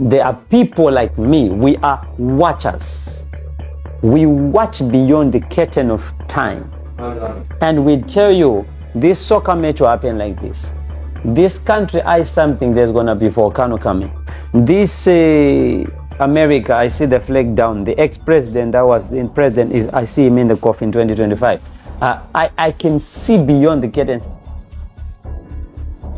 There are people like me. We are watchers. We watch beyond the curtain of time. And we tell you, this soccer match will happen like this. This country eyes something, there's going to be volcano coming. This America, I see the flag down. The ex-president that was in president, I see him in the coffin in 2025. I can see beyond the curtains.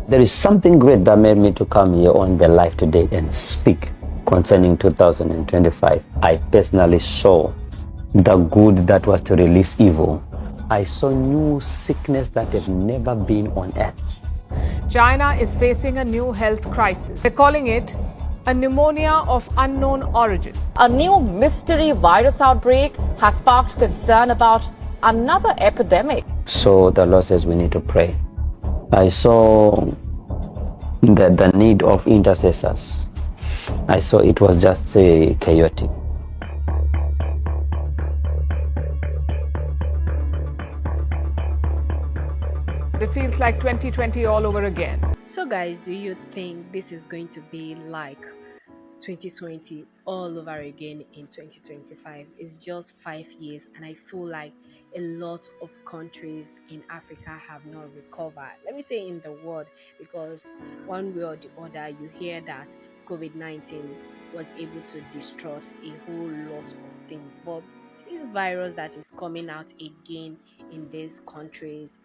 There is something great that made me to come here on the live today and speak concerning 2025. I personally saw the good that was to release evil. I saw new sickness that have never been on earth. China is facing a new health crisis. They're calling it a pneumonia of unknown origin. A new mystery virus outbreak has sparked concern about another epidemic. So the Lord says we need to pray. I saw the need of intercessors. I saw it was just chaotic. It feels like 2020 all over again. So guys, do you think this is going to be like 2020 all over again in 2025? It's just 5 years and I feel like a lot of countries in Africa have not recovered. Let me say in the world, because one way or the other you hear that COVID-19 was able to destroy a whole lot of things. But this virus that is coming out again in these countries,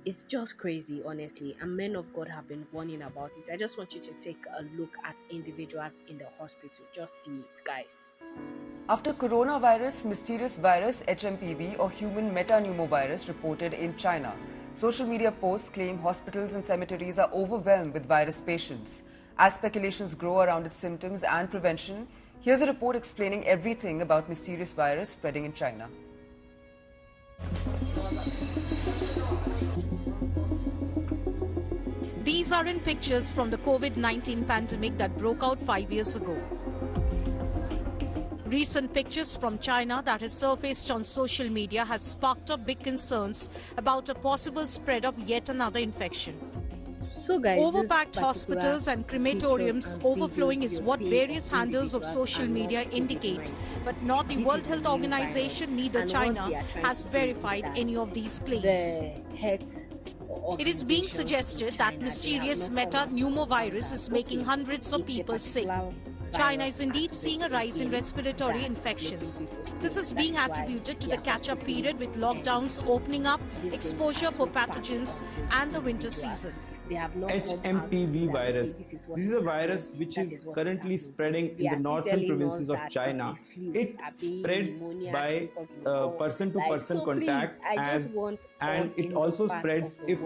it's just crazy, honestly, and men of God have been warning about it. I just want you to take a look at individuals in the hospital. Just see it, guys. After coronavirus, mysterious virus HMPV or human metapneumovirus reported in China, social media posts claim hospitals and cemeteries are overwhelmed with virus patients. As speculations grow around its symptoms and prevention, here's a report explaining everything about mysterious virus spreading in China. These are in pictures from the COVID-19 pandemic that broke out 5 years ago. Recent pictures from China that has surfaced on social media has sparked up big concerns about a possible spread of yet another infection. So guys, Overpacked hospitals and crematoriums overflowing is what various handles of social media indicate, but not the World Health Organization, neither China, has verified any of these claims. It is being suggested that mysterious metapneumovirus is making hundreds of people sick. China is indeed seeing a rise in respiratory infections. This is being attributed to the catch-up period with lockdowns opening up, exposure for pathogens, and the winter season. HMPV virus. This is a virus which is currently spreading in the northern provinces of China. It spreads by person-to-person contact, and it also spreads if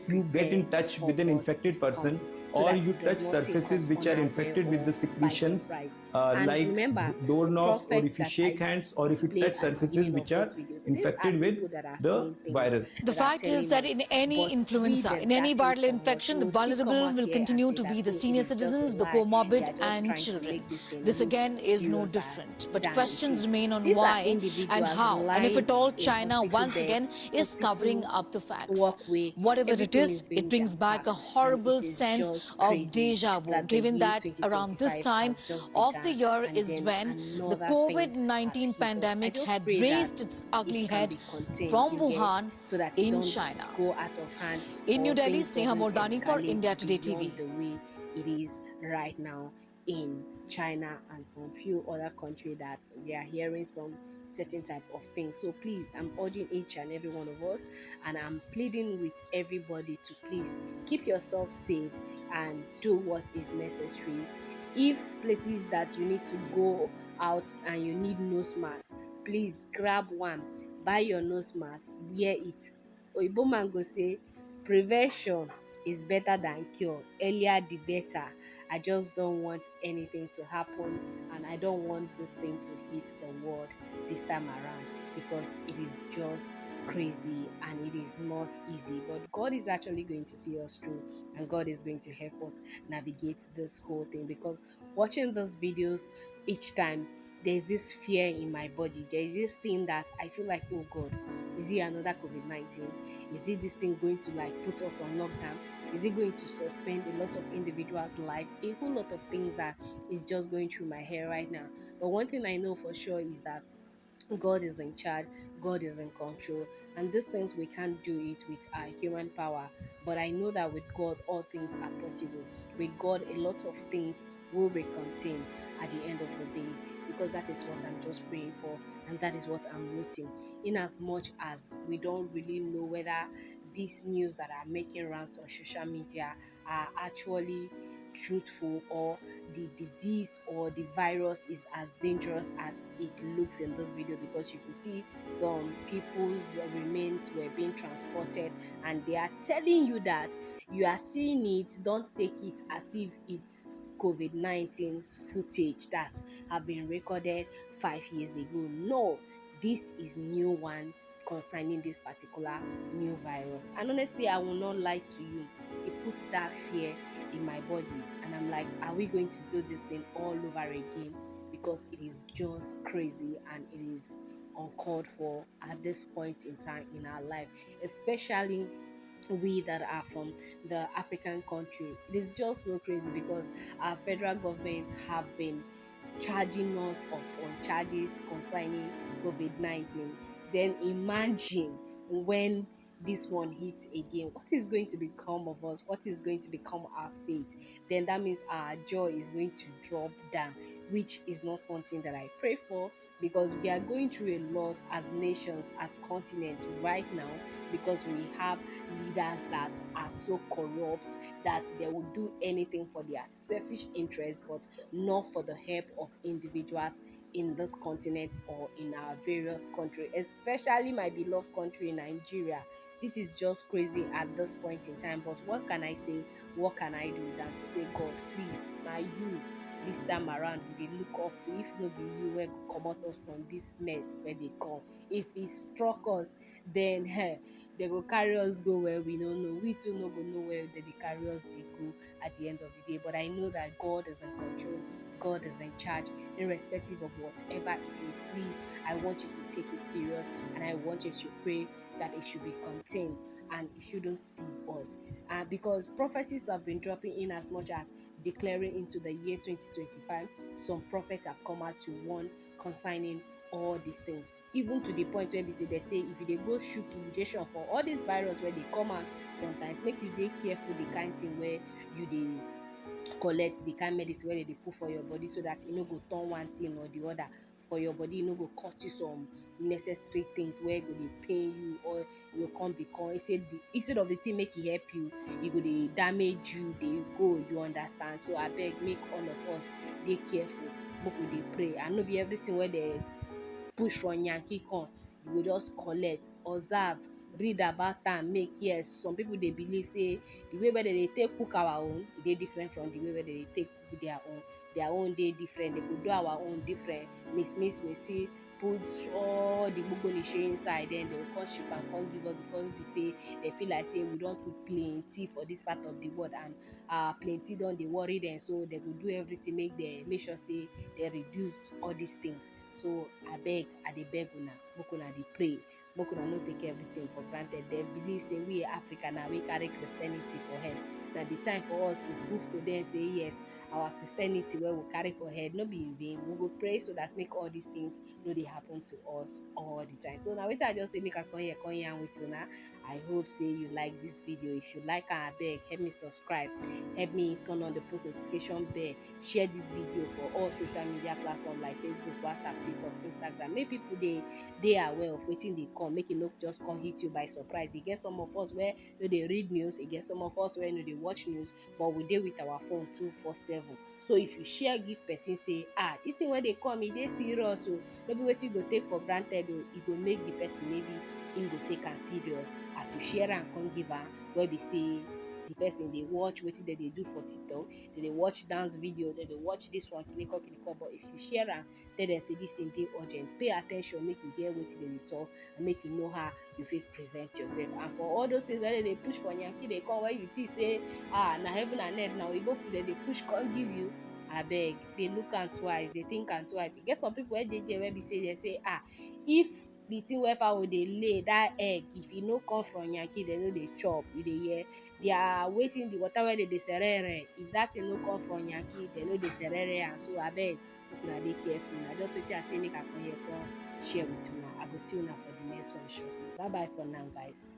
you get in touch with an infected person, or you touch surfaces which are infected with the secretions like doorknobs, or if you shake hands, or if you touch surfaces which are infected with the virus. The fact is that in any influenza, in any viral infection, the vulnerable will continue to be the senior citizens, the comorbid and children. This again is no different. But questions remain on why and how, and if at all China once again is covering up the facts. Whatever it is, it brings back a horrible sense of deja vu, given that around this time of the year is when the COVID-19 pandemic had raised its ugly head from Wuhan in China. In New Delhi, Sneha Mordani for India Today TV. The way it is right now in China and some few other countries that we are hearing some certain type of things. So please, I'm urging each and every one of us, and I'm pleading with everybody to please keep yourself safe and do what is necessary. If places that you need to go out and you need nose mask, please grab one, buy your nose mask, wear it. Oyibo man go say prevention is better than cure. Earlier the better. I just don't want anything to happen, and I don't want this thing to hit the world this time around, because it is just crazy and it is not easy. But God is actually going to see us through, and God is going to help us navigate this whole thing, because watching these videos each time there's this fear in my body. There's this thing that I feel like, oh God, is it another COVID-19? Is it this thing going to like put us on lockdown? Is it going to suspend a lot of individuals' life? A whole lot of things that is just going through my hair right now. But one thing I know for sure is that God is in charge, God is in control, and these things we can't do it with our human power. But I know that with God, all things are possible. With God, a lot of things will be contained at the end of the day, because that is what I'm just praying for, and that is what I'm rooting. In as much as we don't really know whether these news that are making rounds on social media are actually truthful, or the disease or the virus is as dangerous as it looks in this video, because you could see some people's remains were being transported, and they are telling you that you are seeing it, don't take it as if it's COVID-19's footage that have been recorded 5 years ago. No, this is new one concerning this particular new virus. And honestly, I will not lie to you, it puts that fear in my body, and I'm like, are we going to do this thing all over again? Because it is just crazy, and it is uncalled for at this point in time in our life, especially we that are from the African country. It is just so crazy because our federal government have been charging us upon charges concerning COVID-19. Then imagine when this one hits again, what is going to become of us? What is going to become our fate? Then that means our joy is going to drop down, which is not something that I pray for, because we are going through a lot as nations, as continents right now, because we have leaders that are so corrupt that they will do anything for their selfish interests, but not for the help of individuals in this continent or in our various countries, especially my beloved country, Nigeria. This is just crazy at this point in time. But what can I say? What can I do than to say, God, please, now you this time around we dey look up to. If no be you, where go comot us from this mess where they come. If it struck us, then they go carry us go where we don't know. We too no go know where they carry us they go at the end of the day. But I know that God is in control, God is in charge, irrespective of whatever it is. Please, I want you to take it serious, and I want you to pray that it should be contained and it shouldn't see us. Because prophecies have been dropping in as much as declaring into the year 2025. Some prophets have come out to warn concerning all these things, even to the point where they say if you dey go shook injection for all this virus where they come out, sometimes make you dey careful the kind thing where you dey collect, the kind medicine wey dey put for your body, so that e no go turn one thing or the other for your body. E no go cause you some necessary things where go dey pain you, or e go come become instead of the thing make e help you, e go dey damage you, dey go, you understand. So abeg, make all of us dey careful, make we dey pray, and no be everything wey dey push from yankee come you go just collect. Observe, read about am, make yes. Some people dey believe say the way wey dem dey take cook our own e dey different from the way wey dem dey take cook their own dey different. They go do our own different, mix, put all the gbogbo inside, then they go come ship and come give us, because be say they feel like say we don too plenty for this part of the world, and plenty don dey worry them, so they go do everything make sure say they reduce all these things. So abeg, I dey beg una, make una dey pray, make una no take everything for granted. They believe say we Africa now we carry Christianity for head. Na the time for us to prove to them say yes, our Christianity wey we carry for head no be in vain. We go pray so that make all these things no dey happen to us all the time. So now wetin I just say make I come here come yarn with una. I hope say you like this video. If you like am, abeg help me subscribe, help me turn on the post notification bell, share this video for all social media platforms like Facebook, WhatsApp, TikTok, Instagram. Make people dey aware of wetin dey come, make e no just come hit you by surprise. E get some of us where no dey read news, e get some of us where no dey watch news, but we dey with our phone 247. So if you share give person say this thing wey dey come e dey serious, so no be wetin you go take for granted, e go make the person maybe im go take am serious. As you share am come give am, wey be say the person dey watch wetin dem dey do for TikTok, dem dey watch dance video, dem dey watch this one kiniko. But if you share am, tell dem say this thing dey urgent, pay at ten tion, make you hear wetin dem dey talk, and make you know how you fit present yourself. And for all those things wey dem dey push for yankee dey come, where you think say na heaven and earth, na oyibo food dem dey push come give you, abeg, they look am twice, they think am twice. E get some people wey dey there wey be say they say if the thing wey fowl dey lay, that egg, if e no come from yankee, dem no dey chop. You dey hear? They are waiting the water wey dey serere. If that thing no come from yankee, dem no dey serere am. So abeg, make una dey careful. Na just wetin I say make I come here come share with una. I go see una for the next one shortly. Bye bye for now, guys.